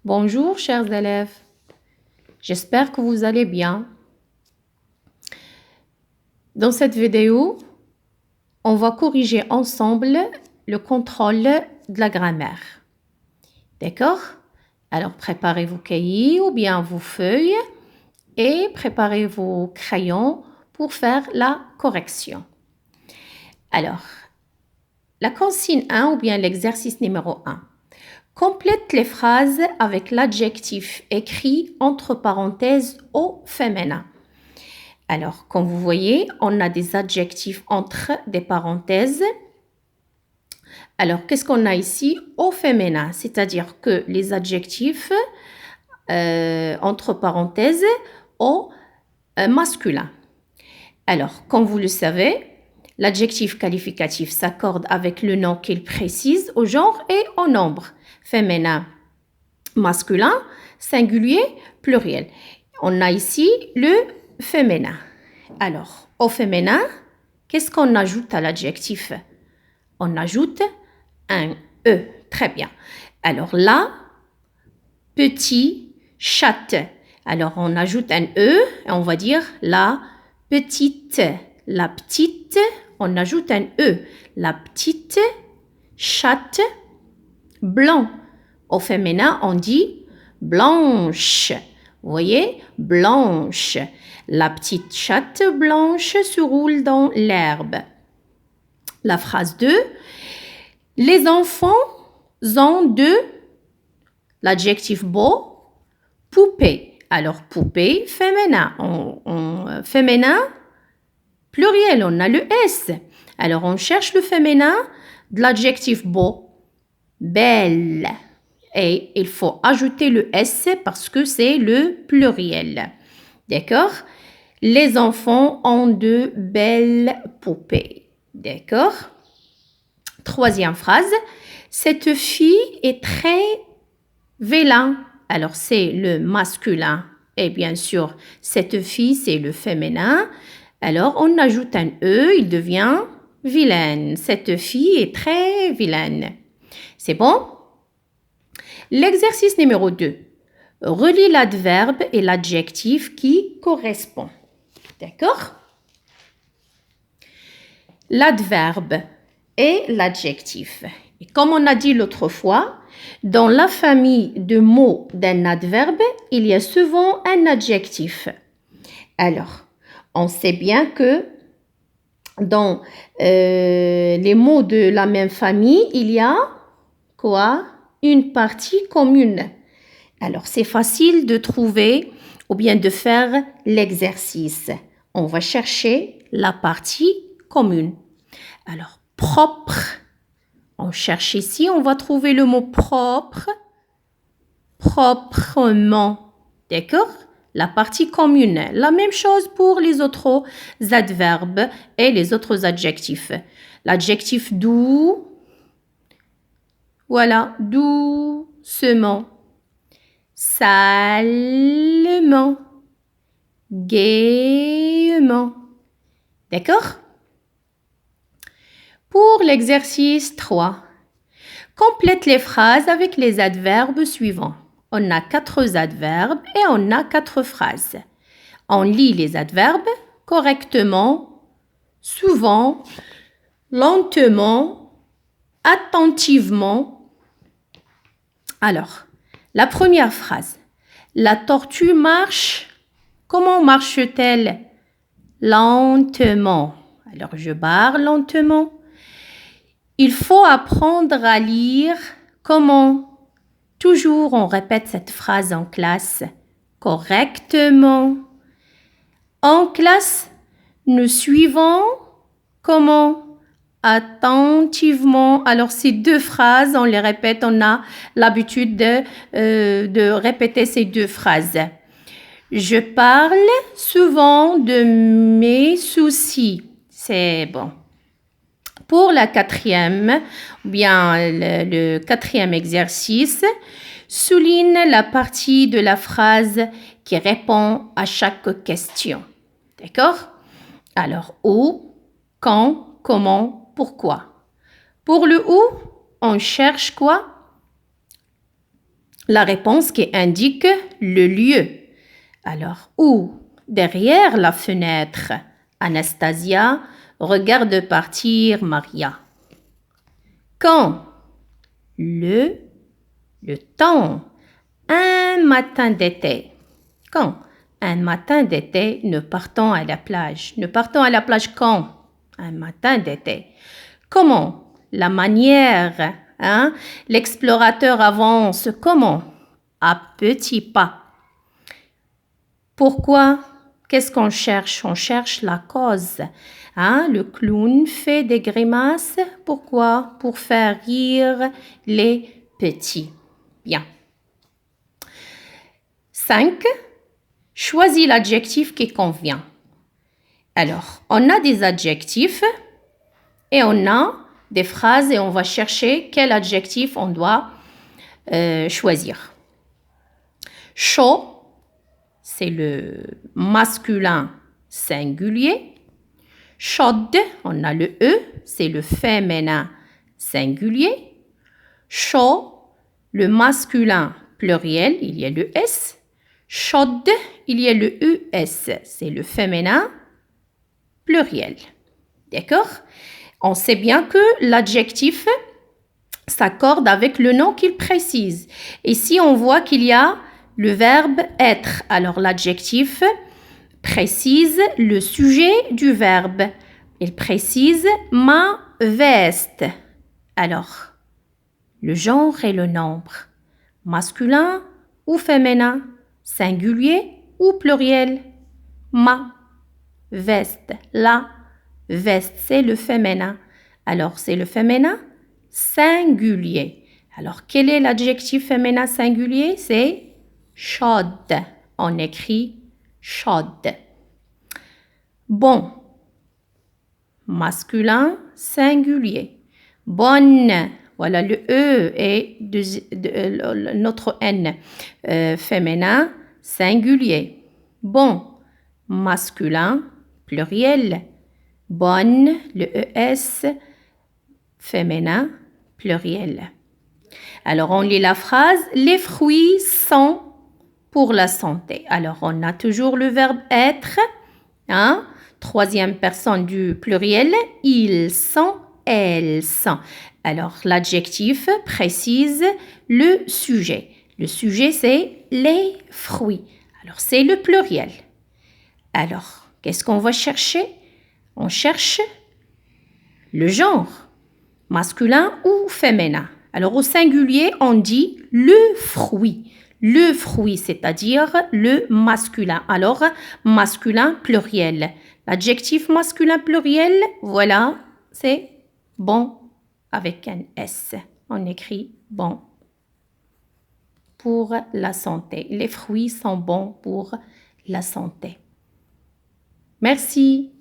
Bonjour chers élèves, j'espère que vous allez bien. Dans cette vidéo, on va corriger ensemble le contrôle de la grammaire. D'accord? Alors préparez vos cahiers ou bien vos feuilles et préparez vos crayons pour faire la correction. Alors, la consigne 1 ou bien l'exercice numéro 1. Complète les phrases avec l'adjectif écrit entre parenthèses au féminin. Alors, comme vous voyez, on a des adjectifs entre des parenthèses. Alors, qu'est-ce qu'on a ici au féminin? C'est-à-dire que les adjectifs entre parenthèses au masculin. Alors, comme vous le savez, l'adjectif qualificatif s'accorde avec le nom qu'il précise au genre et au nombre. Féminin, masculin, singulier, pluriel. On a ici le féminin. Alors, au féminin, qu'est-ce qu'on ajoute à l'adjectif? On ajoute un E. Très bien. Alors là, petit, chatte. Alors, on ajoute un E et on va dire la petite. La petite, on ajoute un E. La petite chatte blanc. Au féminin, on dit blanche. Vous voyez, blanche. La petite chatte blanche se roule dans l'herbe. La phrase 2. Les enfants ont de l'adjectif beau, poupée. Alors, poupée, féminin. Féminin, pluriel, on a le S. Alors, on cherche le féminin de l'adjectif beau, belle. Et il faut ajouter le S parce que c'est le pluriel. D'accord? Les enfants ont de belles poupées. D'accord? Troisième phrase. Cette fille est très vilain. Alors, c'est le masculin. Et bien sûr, cette fille, c'est le féminin. Alors, on ajoute un E, il devient vilaine. Cette fille est très vilaine. C'est bon? L'exercice numéro 2. Relie l'adverbe et l'adjectif qui correspond. D'accord? L'adverbe et l'adjectif. Et comme on a dit l'autre fois, dans la famille de mots d'un adverbe, il y a souvent un adjectif. Alors, on sait bien que dans les mots de la même famille, il y a quoi? Une partie commune. Alors, c'est facile de trouver ou bien de faire l'exercice. On va chercher la partie commune. Alors, propre. On cherche ici, on va trouver le mot propre. Proprement. D'accord? La partie commune. La même chose pour les autres adverbes et les autres adjectifs. L'adjectif doux. Voilà, doucement. Salement. Gaiement. D'accord? Pour l'exercice 3, complète les phrases avec les adverbes suivants. On a 4 adverbes et on a 4 phrases. On lit les adverbes correctement, souvent, lentement, attentivement. Alors, la première phrase. La tortue marche. Comment marche-t-elle? Lentement. Alors, je barre lentement. Il faut apprendre à lire. Comment? Toujours, on répète cette phrase en classe. Correctement. En classe, nous suivons. Comment? Attentivement. Alors, ces 2 phrases, on les répète, on a l'habitude de répéter ces 2 phrases. Je parle souvent de mes soucis. C'est bon. Pour la quatrième, ou bien le quatrième exercice, souligne la partie de la phrase qui répond à chaque question. D'accord? Alors, où, quand, comment, pourquoi. Pour le où, on cherche quoi? la réponse qui indique le lieu. Alors, où? Derrière la fenêtre. Anastasia regarde partir Maria. Quand? Le temps. Un matin d'été. Quand? Un matin d'été, nous partons à la plage. Nous partons à la plage quand? Un matin d'été. Comment? La manière. Hein? L'explorateur avance comment? À petits pas. Pourquoi? Qu'est-ce qu'on cherche? On cherche la cause. Hein? Le clown fait des grimaces. Pourquoi? Pour faire rire les petits. Bien. 5. Choisis l'adjectif qui convient. Alors, on a des adjectifs et on a des phrases et on va chercher quel adjectif on doit choisir. Chaud, c'est le masculin singulier. Chaude, on a le E, c'est le féminin singulier. Chaud, le masculin pluriel, il y a le S. Chaude, il y a le ES, c'est le féminin pluriel. D'accord? On sait bien que l'adjectif s'accorde avec le nom qu'il précise. Ici, on voit qu'il y a le verbe être. Alors, l'adjectif précise le sujet du verbe. Il précise ma veste. Alors, le genre et le nombre. Masculin ou féminin? Singulier ou pluriel? Ma veste. La veste, c'est le féminin. Alors, c'est le féminin singulier. Alors, quel est l'adjectif féminin singulier? C'est chaude. On écrit chaude. Bon. Masculin singulier. Bonne. Voilà le E et notre N. Féminin singulier. Bon. Masculin pluriel. Bonne, le ES, féminin, pluriel. Alors, on lit la phrase. Les fruits sont pour la santé. Alors, on a toujours le verbe être. Hein? Troisième personne du pluriel. Ils sont, elles sont. Alors, l'adjectif précise le sujet. Le sujet, c'est les fruits. Alors, c'est le pluriel. Alors, qu'est-ce qu'on va chercher? On cherche le genre, masculin ou féminin. Alors, au singulier, on dit le fruit. Le fruit, c'est-à-dire le masculin. Alors, masculin pluriel. L'adjectif masculin pluriel, voilà, c'est bon avec un S. On écrit bon pour la santé. Les fruits sont bons pour la santé. Merci.